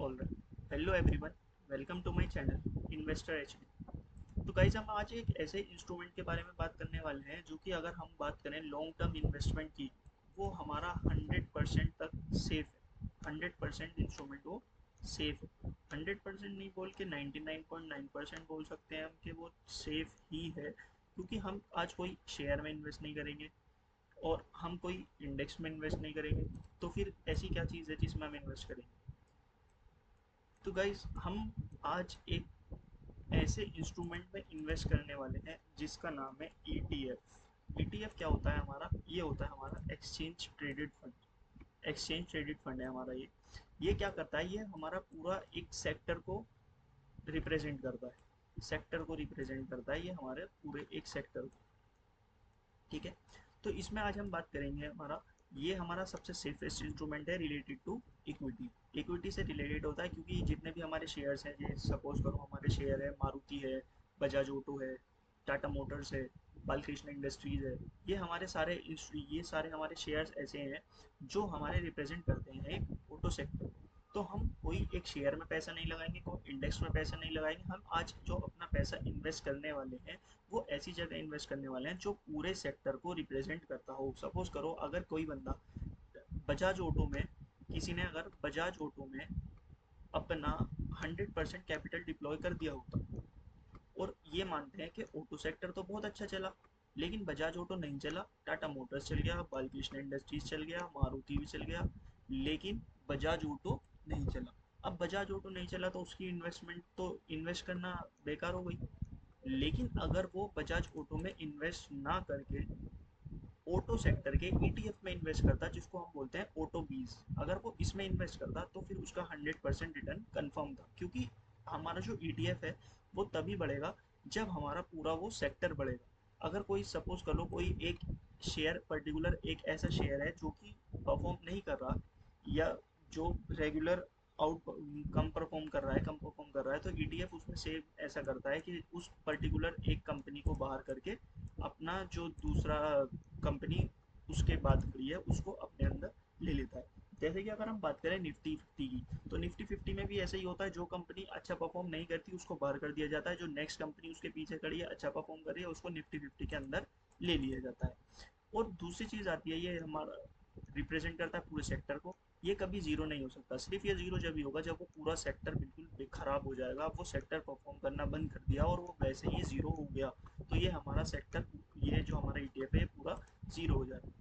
All right. Hello everyone, welcome to my channel investor HD. तो guys, हम आज एक ऐसे इंस्ट्रूमेंट के बारे में बात करने वाले हैं जो कि अगर हम बात करें लॉन्ग टर्म इन्वेस्टमेंट की, वो हमारा 100% तक सेफ है। 100% इंस्ट्रूमेंट वो सेफ है। 100% नहीं बोल के 99.9% बोल सकते हैं हम कि वो सेफ ही है, क्योंकि हम आज कोई शेयर में इन्वेस्ट नहीं करेंगे और हम कोई इंडेक्स में इन्वेस्ट नहीं करेंगे। तो फिर ऐसी क्या चीज़ है जिसमें हम इन्वेस्ट करेंगे? तो गाइज, हम आज एक ऐसे इंस्ट्रूमेंट में इन्वेस्ट करने वाले हैं जिसका नाम है ईटीएफ। ईटीएफ क्या होता है हमारा? ये होता है हमारा exchange traded fund. Exchange traded fund है हमारा ये क्या करता है? ये हमारा पूरा एक सेक्टर को रिप्रेजेंट करता है। सेक्टर को रिप्रेजेंट करता है ये हमारे पूरे एक सेक्टर को। ठीक है। तो इसमें आज हम बात करेंगे ये हमारा सबसे सेफेस्ट इंस्ट्रूमेंट है रिलेटेड टू इक्विटी। इक्विटी से रिलेटेड होता है क्योंकि जितने भी हमारे शेयर्स हैं, ये सपोज करो हमारे शेयर है मारुति है, बजाज ऑटो है, टाटा मोटर्स है, बालकृष्ण इंडस्ट्रीज है। ये सारे हमारे शेयर्स ऐसे हैं जो हमारे रिप्रेजेंट करते हैं एक ऑटो सेक्टर। तो हम कोई एक शेयर में पैसा नहीं लगाएंगे, कोई इंडेक्स में पैसा नहीं लगाएंगे। हम आज जो अपना पैसा इन्वेस्ट करने वाले हैं वो ऐसी जगह इन्वेस्ट करने वाले हैं जो पूरे सेक्टर को रिप्रेजेंट करता हो। सपोज करो अगर कोई बंदा बजाज ऑटो में किसी ने अगर बजाज ऑटो में अपना 100% कैपिटल डिप्लॉय कर दिया होता और ये मानते हैं कि ऑटो सेक्टर तो बहुत अच्छा चला, लेकिन बजाज ऑटो नहीं चला, टाटा मोटर्स चल गया, बालकृष्ण इंडस्ट्रीज चल गया, मारुति भी चल गया, लेकिन बजाज ऑटो नहीं चला। अब बजाज ऑटो नहीं चला तो उसकी इन्वेस्टमेंट तो इन्वेस्ट करना बेकार हो गई। लेकिन अगर वो बजाज ऑटो में इन्वेस्ट ना करके ऑटो सेक्टर के ईटीएफ में इन्वेस्ट करता, जिसको हम बोलते हैं ऑटो बीज, अगर वो इसमें इन्वेस्ट करता तो फिर उसका 100% रिटर्न कंफर्म था, क्योंकि हमारा जो ईटीएफ है वो तभी बढ़ेगा जब हमारा पूरा वो सेक्टर बढ़ेगा। अगर कोई सपोज कर लो कोई एक शेयर पर्टिकुलर एक ऐसा शेयर है जो कि परफॉर्म नहीं कर रहा, या जो रेगुलर आउट कम परफॉर्म कर रहा है, तो ईटीएफ उसमें से ऐसा करता है कि उस पर्टिकुलर एक कंपनी को बाहर करके अपना जो दूसरा कंपनी उसके बाद खड़ी है उसको अपने अंदर ले लेता है। जैसे कि अगर हम बात करें निफ्टी फिफ्टी की, तो निफ्टी फिफ्टी में भी ऐसा ही होता है। जो कंपनी अच्छा परफॉर्म नहीं करती उसको बाहर कर दिया जाता है, जो नेक्स्ट कंपनी उसके पीछे खड़ी है अच्छा परफॉर्म कर रही है उसको निफ्टी फिफ्टी के अंदर ले लिया जाता है। और दूसरी चीज़ आती है, ये हमारा रिप्रेजेंट करता है पूरे सेक्टर को। ये कभी जीरो नहीं हो सकता। सिर्फ ये जीरो जब ही होगा जब वो पूरा सेक्टर बिल्कुल खराब हो जाएगा, वो सेक्टर परफॉर्म करना बंद कर दिया और वो वैसे ही जीरो हो गया, तो ये हमारा सेक्टर, ये जो हमारा ईटीएफ है पूरा जीरो हो जाएगा।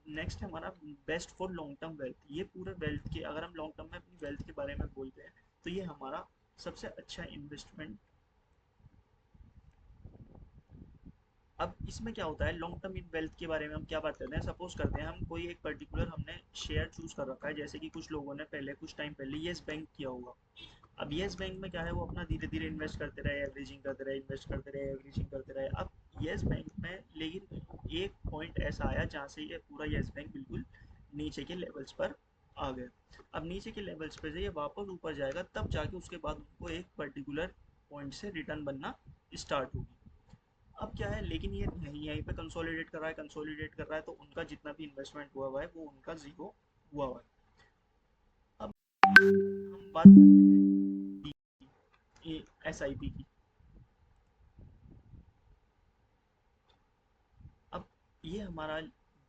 नेक्स्ट हमारा best for long term wealth. ये पूरे वेल्थ के, अगर हम लॉन्ग टर्म में अपनी वेल्थ के बारे में बोलते हैं, तो ये हमारा सबसे अच्छा इन्वेस्टमेंट। अब इसमें क्या होता है, लॉन्ग टर्म इन वेल्थ के बारे में हम क्या बात करते हैं? सपोज करते हैं हम कोई एक पर्टिकुलर हमने शेयर चूज कर रखा है, जैसे कि कुछ लोगों ने पहले कुछ टाइम पहले येस बैंक किया होगा। अब येस बैंक में क्या है, वो अपना धीरे धीरे इन्वेस्ट करते रहे, एवरेजिंग करते रहे, इन्वेस्ट करते रहे, एवरेजिंग करते रहे। अब येस बैंक में लेकिन एक पॉइंट ऐसा आया जहाँ से ये पूरा येस बैंक बिल्कुल नीचे के लेवल्स पर आ गया। अब नीचे के लेवल्स पे से ये वापस ऊपर जाएगा, तब जाके उसके बाद उनको एक पर्टिकुलर पॉइंट से रिटर्न बनना स्टार्ट होगी। अब क्या है, लेकिन ये नहीं यहीं पे कंसोलिडेट कर रहा है, कंसोलिडेट कर रहा है, तो उनका जितना भी इन्वेस्टमेंट हुआ हुआ है वो उनका जीरो हुआ हुआ है। अब हम बात करते हैं एस आई पी की। अब ये हमारा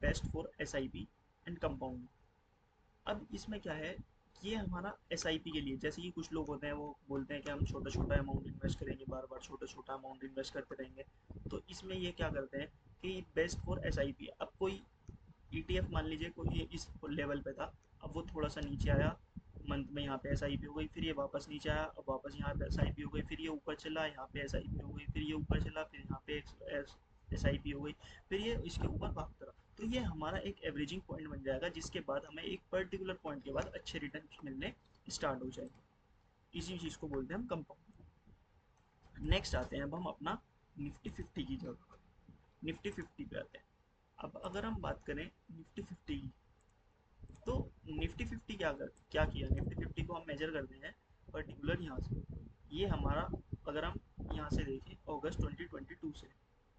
best for S I P and compound. अब इसमें क्या है, ये हमारा एस आई पी के लिए, जैसे कि कुछ लोग होते हैं वो बोलते हैं कि हम छोटा छोटा अमाउंट इन्वेस्ट करेंगे, बार बार छोटा छोटा अमाउंट इन्वेस्ट करते रहेंगे। तो इसमें ये क्या करते हैं कि best for S I P. अब कोई ईटीएफ मान लीजिए कोई इस लेवल पे था, अब वो थोड़ा सा नीचे आया, मंथ में यहाँ पे एस आई पी हो गई, फिर ये वापस नीचे आया, अब वापस यहाँ पे एस आई पी हो गई, फिर ये ऊपर चला, यहाँ पे एस आई पी हो गई, फिर ये ऊपर चला, फिर यहाँ पे एस आई पी हो गई, फिर ये इसके ऊपर भागता रहा। तो ये हमारा एक एवरेजिंग पॉइंट बन जाएगा, जिसके बाद हमें एक पर्टिकुलर पॉइंट के बाद अच्छे रिटर्न मिलने स्टार्ट हो जाएंगे। इसी चीज़ को बोलते हैं हम कंपाउंड। नेक्स्ट आते हैं अब हम अपना निफ्टी फिफ्टी की जगह, निफ्टी फिफ्टी पे आते हैं। अब अगर हम बात करें निफ्टी फिफ्टी की, तो निफ्टी फिफ्टी क्या किया, निफ्टी फिफ्टी को हम मेजर करते हैं पर्टिकुलर यहाँ से। ये हमारा, अगर हम यहाँ से देखें अगस्त 2022 से,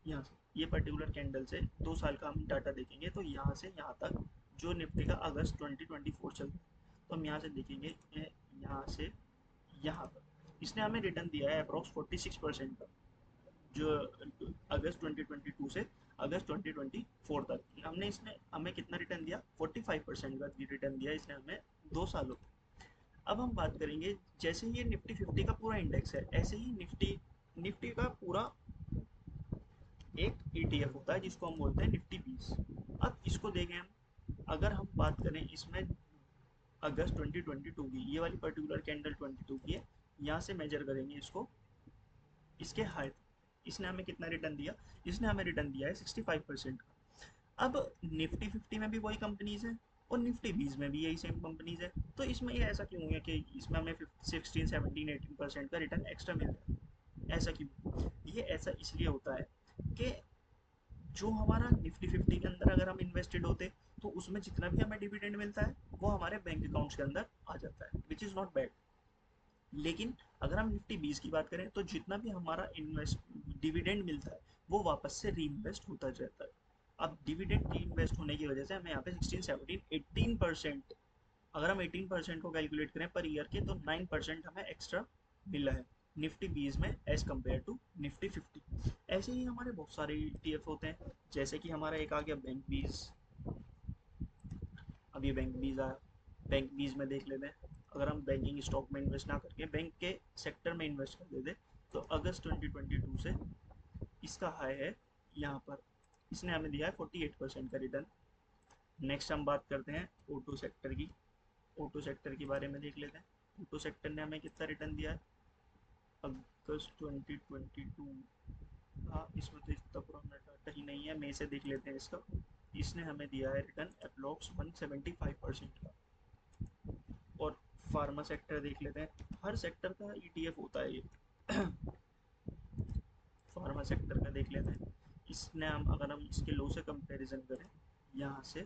यहाँ से ये पर्टिकुलर कैंडल से 2 साल का हम डाटा देखेंगे, तो यहाँ से यहाँ तक जो निफ्टी का अगस्त 2024 चल रहा है, तो हम यहाँ से देखेंगे यहाँ यहाँ से यहाँ पर इसने हमें रिटर्न दिया है अप्रॉक्स 46% का, जो अगस्त 2022 से अगस्त 2024 तक हमने इसने हमें कितना रिटर्न दिया, 45% का रिटर्न दिया इसने हमें 2 सालों। अब हम बात करेंगे, जैसे ये निफ्टी 50 का पूरा इंडेक्स है, ऐसे ही निफ्टी निफ्टी का पूरा एक ETF होता है जिसको हम बोलते हैं निफ्टी 20। अब इसको देखें हम, अगर हम बात करें इसमें अगस्त 2022 की, ये वाली पर्टिकुलर कैंडल 22 की है, यहाँ से मेजर करेंगे इसको, इसके हाई, इसने हमें कितना रिटर्न दिया, इसने हमें रिटर्न दिया है 65% का। अब निफ्टी 50 में भी वही कंपनीज है और निफ्टी 20 में भी यही सेम कंपनीज है, तो इसमें ये ऐसा क्यों है कि इसमें हमें 16 17 18% का रिटर्न एक्स्ट्रा मिल रहा है, ऐसा क्यों? ये ऐसा इसलिए होता है कि जो हमारा निफ्टी 50 के अंदर अगर हम इन्वेस्टेड होते तो उसमें जितना भी हमें डिविडेंड मिलता है वो हमारे बैंक अकाउंट्स के अंदर आ जाता है, विच इज़ नॉट बैड। लेकिन अगर हम निफ्टी 20 की बात करें तो जितना भी हमारा इन्वेस्ट डिविडेंड मिलता है वो वापस से री इन्वेस्ट होता जाता है। अब डिविडेंड री इन्वेस्ट होने की वजह से हमें यहाँ पे 16 17 18%, अगर हम 18% को कैलकुलेट करें पर ईयर के, तो 9% हमें एक्स्ट्रा मिला है निफ्टी 20 में एज कम्पेयर टू निफ्टी 50। ऐसे ही हमारे बहुत सारे ETF होते हैं, जैसे कि हमारा एक आ गया बैंक 20। अब ये बैंक 20 आया, बैंक 20 में देख लेते हैं, अगर हम बैंकिंग स्टॉक में इन्वेस्ट ना करके बैंक के सेक्टर में इन्वेस्ट कर देते तो अगस्त 2022 से इसका हाई है यहाँ पर, इसने हमें दिया है 48% का रिटर्न। नेक्स्ट हम बात करते हैं ऑटो सेक्टर की, ऑटो सेक्टर के बारे में देख लेते हैं, ऑटो सेक्टर ने हमें कितना रिटर्न दिया है अगस्त 2022। हाँ, इसमें तो इतना पुराना डाटा ही नहीं है, मई से देख लेते हैं इसका, इसने हमें दिया है रिटर्न अप्रोक्स 175% का। और फार्मा सेक्टर देख लेते हैं, हर सेक्टर का ETF होता है ये फार्मा सेक्टर का देख लेते हैं, इसने हम अगर हम इसके लो से कंपैरिजन करें यहाँ से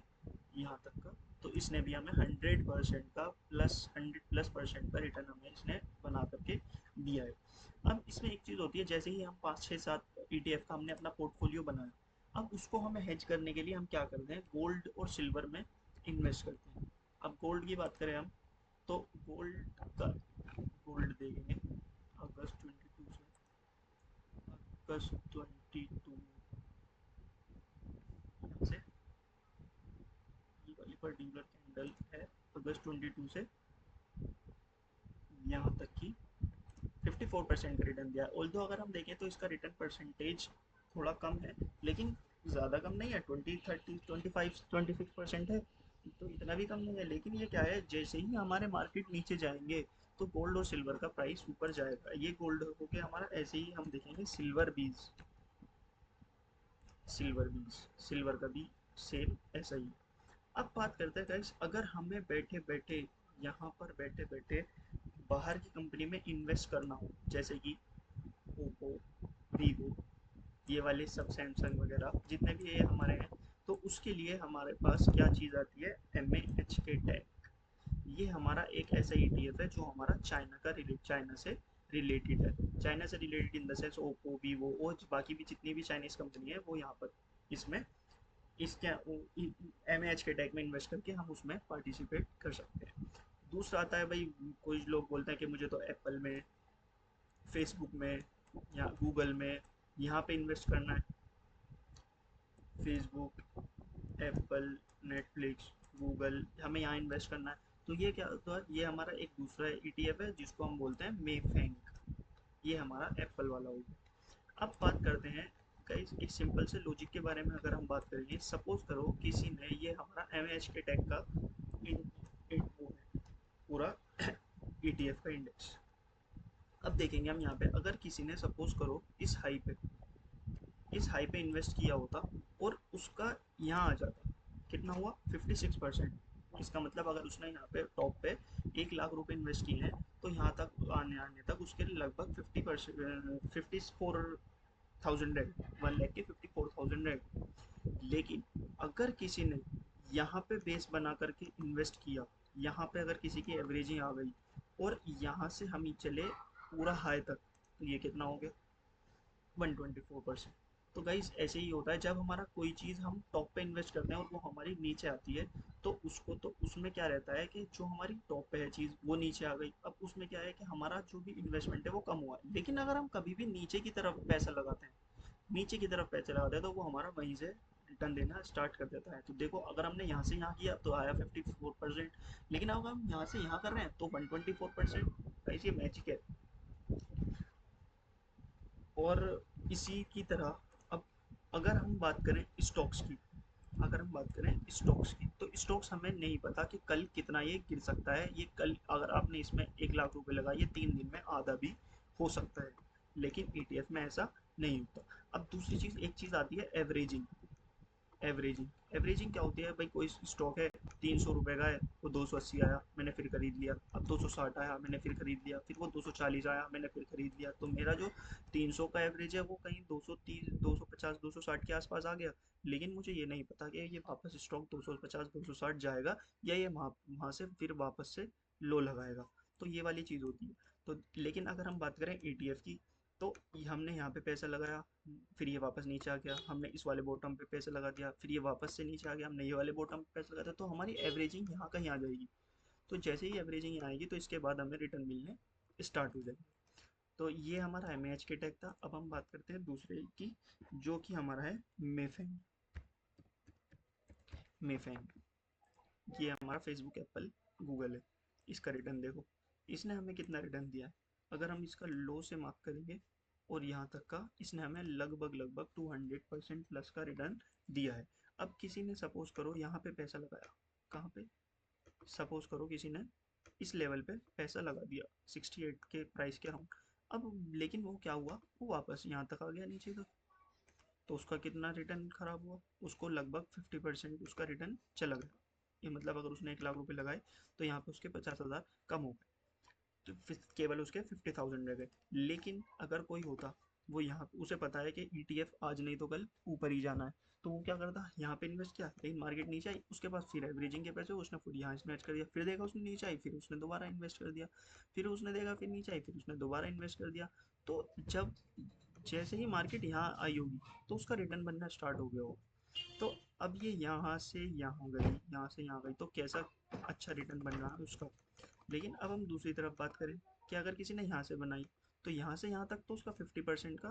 यहाँ तक का, तो इसने भी हमें 100% का +100+ % का रिटर्न हमें इसने बना करके दिया है। अब इसमें एक चीज़ होती है, जैसे ही हम 5 6 7 ETF का हमने अपना पोर्टफोलियो बनाया, अब उसको हमें हेज करने के लिए हम क्या करते हैं, गोल्ड और सिल्वर में इन्वेस्ट करते हैं। अब गोल्ड की बात करें हम, तो गोल्ड देखेंगे अगस्त 22 से अगस्त 22 यहाँ से ये वाली पर्टिकुलर कैंडल है अगस्त 22 से यहाँ तक की 54% का रिटर्न दिया। ऑल्दो अगर हम देखें तो इसका रिटर्न परसेंटेज थोड़ा कम है, लेकिन ज़्यादा कम नहीं है, 20 30 25 26% है, तो इतना भी कम नहीं है। लेकिन ये क्या है, जैसे ही हमारे मार्केट नीचे जाएंगे तो गोल्ड और सिल्वर का प्राइस ऊपर जाएगा। ये गोल्ड हो गया हमारा, ऐसे ही हम देखेंगे सिल्वर का भी सेम ऐसा ही। अब बात करते हैं गाइस, अगर हमें बैठे बैठे यहाँ पर बैठे बैठे बाहर की कंपनी में इन्वेस्ट करना हो, जैसे कि ओप्पो, वीवो, ये वाले सब सैमसंग वगैरह जितने भी ये हमारे हैं, तो उसके लिए हमारे पास क्या चीज़ आती है, MAHK टैग। ये हमारा एक ऐसा ETF है जो हमारा चाइना से रिलेटेड है, चाइना से related in the sense Oppo, Vivo और बाकी भी जितनी भी चाइनीज़ कंपनी है वो यहाँ पर इसमें इसके MAH के टैग में इन्वेस्ट करके हम उसमें पार्टिसिपेट कर सकते हैं। दूसरा आता है भाई, कुछ लोग बोलते हैं कि मुझे तो एप्पल में, फेसबुक में या गूगल में यहाँ पे इन्वेस्ट करना है, फेसबुक, एप्पल, नेटफ्लिक्स, गूगल, हमें यहाँ इन्वेस्ट करना है। तो ये क्या होता है, ये हमारा एक दूसरा ETF है जिसको हम बोलते हैं मेफेंग, ये हमारा एप्पल वाला हो गया। अब बात करते हैं गाइस एक सिंपल से लॉजिक के बारे में, अगर हम बात करेंगे, सपोज करो किसी ने ये हमारा MAH के टैग का पूरा ETF का इंडेक्स, अब देखेंगे हम यहाँ पे, अगर किसी ने सपोज करो इस हाई पे इन्वेस्ट किया होता और उसका यहाँ आ जाता, कितना हुआ 56%। इसका मतलब अगर उसने यहाँ पे टॉप पे 1 लाख रुपए इन्वेस्ट किए हैं तो यहाँ तक आने आने तक उसके लगभग 54,000 रेड, 1 लाख के 54,000 रेड। लेकिन अगर किसी ने यहाँ पे बेस बना करके इन्वेस्ट किया, यहाँ पे अगर किसी की एवरेजिंग आ गई और यहाँ से हम ही चले पूरा हाई तक, तो ये कितना हो गया 124%। तो गाइस ऐसे ही होता है जब हमारा कोई चीज़ हम टॉप पे इन्वेस्ट करते हैं और वो हमारी नीचे आती है, तो उसमें क्या रहता है कि जो हमारी टॉप पे है चीज़ वो नीचे आ गई, अब उसमें क्या है कि हमारा जो भी इन्वेस्टमेंट है वो कम हुआ है। लेकिन अगर हम कभी भी नीचे की तरफ पैसा लगाते हैं, नीचे की तरफ पैसे लगाते हैं, तो वो हमारा वहीं से रिटर्न देना स्टार्ट कर देता है। तो देखो अगर हमने यहाँ से यहाँ किया तो आया 54%, लेकिन अगर हम यहाँ से यहाँ कर रहे हैं तो 124%। ऐसी मैजिक है। और इसी की तरह अब अगर हम बात करें स्टॉक्स की, अगर हम बात करें स्टॉक्स की, तो स्टॉक्स हमें नहीं पता कि कल कितना ये गिर सकता है। ये कल अगर आपने इसमें 1 लाख रुपए लगाए, ये 3 दिन में आधा भी हो सकता है, लेकिन ईटीएफ में ऐसा नहीं होता। अब दूसरी चीज़, एक चीज़ आती है एवरेजिंग। एवरेजिंग एवरेजिंग क्या होती है भाई? कोई स्टॉक है, 300 रुपये का है, वो 280 आया, मैंने फिर खरीद लिया। अब 260 आया, मैंने फिर खरीद लिया। फिर वो 240 आया, मैंने फिर खरीद लिया। तो मेरा जो 300 का एवरेज है वो कहीं 230, 250, 260 के आसपास आ गया। लेकिन मुझे ये नहीं पता कि ये वापस स्टॉक 250, 260 जाएगा, या ये वहाँ वहाँ से फिर वापस से लो लगाएगा। तो ये वाली चीज़ होती है। तो लेकिन अगर हम बात करें ईटीएफ की, तो हमने यहाँ पे पैसा लगाया, फिर ये वापस नीचे आ गया, हमने इस वाले बॉटम पे पैसा लगा दिया, फिर ये वापस से नीचे आ गया, हमने ये वाले बॉटम पे पैसा लगा दिया, तो हमारी एवरेजिंग यहाँ कहीं आ जाएगी। तो जैसे ही एवरेजिंग यहाँ आएगी तो इसके बाद हमें रिटर्न मिलने स्टार्ट हो जाएगी। तो ये हमारा एम के टैग था। अब हम बात करते हैं दूसरे की, जो कि हमारा है मेफेन। मेफेन ये हमारा फेसबुक, एप्पल, गूगल है। इसका रिटर्न देखो, इसने हमें कितना रिटर्न दिया है। अगर हम इसका लो से मार्क करेंगे और यहाँ तक का, इसने हमें लगभग लगभग 200% प्लस का रिटर्न दिया है। अब किसी ने सपोज करो यहाँ पे पैसा लगाया, कहाँ पे, सपोज करो किसी ने इस लेवल पे पैसा लगा दिया 68 के प्राइस के अराउंड। अब लेकिन वो क्या हुआ, वो वापस यहाँ तक आ गया नीचे तक, तो उसका कितना रिटर्न खराब हुआ, उसको लगभग 50% उसका रिटर्न चला गया। ये मतलब अगर उसने 1 लाख रुपए लगाए तो यहाँ पे उसके 50,000 कम हो गए, तो केवल उसके 50,000 रह गए। लेकिन अगर कोई होता, वो यहाँ पे उसे पता है कि ईटीएफ आज नहीं तो कल ऊपर ही जाना है, तो वो क्या करता, यहाँ पे इन्वेस्ट किया, लेकिन मार्केट नीचे आई, उसके पास फिर एवरेजिंग के पैसे उसने फिर यहाँ इन्वेस्ट कर दिया, फिर देखा उसने नीचे आई, फिर उसने दोबारा इन्वेस्ट कर दिया, फिर उसने देखा फिर नीचे आई, फिर उसने दोबारा इन्वेस्ट कर दिया। तो जब जैसे ही मार्केट यहाँ आई होगी तो उसका रिटर्न बनना स्टार्ट हो गया होगा। तो अब ये यहाँ से यहाँ गई, यहाँ से यहाँ गई, तो कैसा अच्छा रिटर्न बन रहा है उसका। लेकिन अब हम दूसरी तरफ बात करें कि अगर किसी ने यहाँ से बनाई, तो यहाँ से यहाँ तक तो उसका 50% का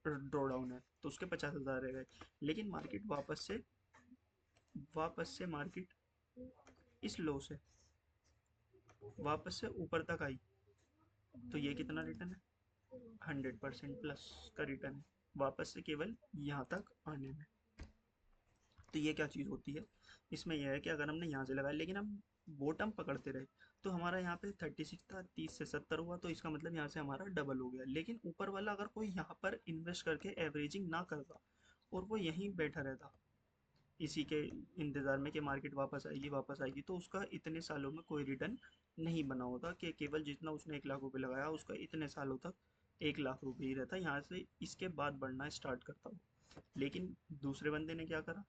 ड्रॉ डाउन है, तो उसके 50,000 रह गए। लेकिन मार्केट वापस से मार्केट इस लो से वापस से ऊपर तक आई, तो ये कितना रिटर्न है? 100% प्लस का रिटर्न है, वापस से केवल यहाँ तक आने में। तो ये क्या चीज़ होती है, इसमें यह है कि अगर हमने यहाँ से लगाया लेकिन हम बॉटम पकड़ते रहे, तो हमारा यहाँ पे 36 था, 30 से 70 हुआ, तो इसका मतलब यहाँ से हमारा डबल हो गया। लेकिन ऊपर वाला अगर कोई यहाँ पर इन्वेस्ट करके एवरेजिंग ना करता और वो यहीं बैठा रहता इसी के इंतज़ार में कि मार्केट वापस आएगी, तो उसका इतने सालों में कोई रिटर्न नहीं बना होता, कि केवल जितना उसने 1 लाख रुपए लगाया उसका इतने सालों तक 1 लाख रुपए ही रहता, यहाँ से इसके बाद बढ़ना स्टार्ट करता हो। लेकिन दूसरे बंदे ने क्या करा,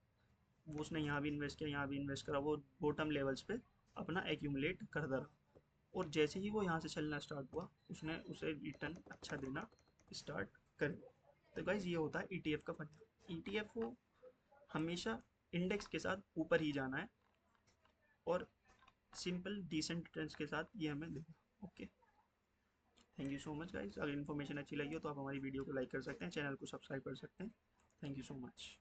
वो उसने यहाँ भी इन्वेस्ट किया, यहाँ भी इन्वेस्ट करा, वो बॉटम लेवल्स पे अपना एक्यूमुलेट करता रहा, और जैसे ही वो यहाँ से चलना स्टार्ट हुआ उसने उसे रिटर्न अच्छा देना स्टार्ट कर दिया। तो गाइज ये होता है ईटीएफ का फंडा। ईटीएफ को हमेशा इंडेक्स के साथ ऊपर ही जाना है, और सिंपल डिसेंट रिटर्न्स के साथ ये हमें देगा। Okay, thank you so much guys. अगर इन्फॉर्मेशन अच्छी लगी हो तो आप हमारी वीडियो को लाइक कर सकते हैं, चैनल को सब्सक्राइब कर सकते हैं। Thank you so much.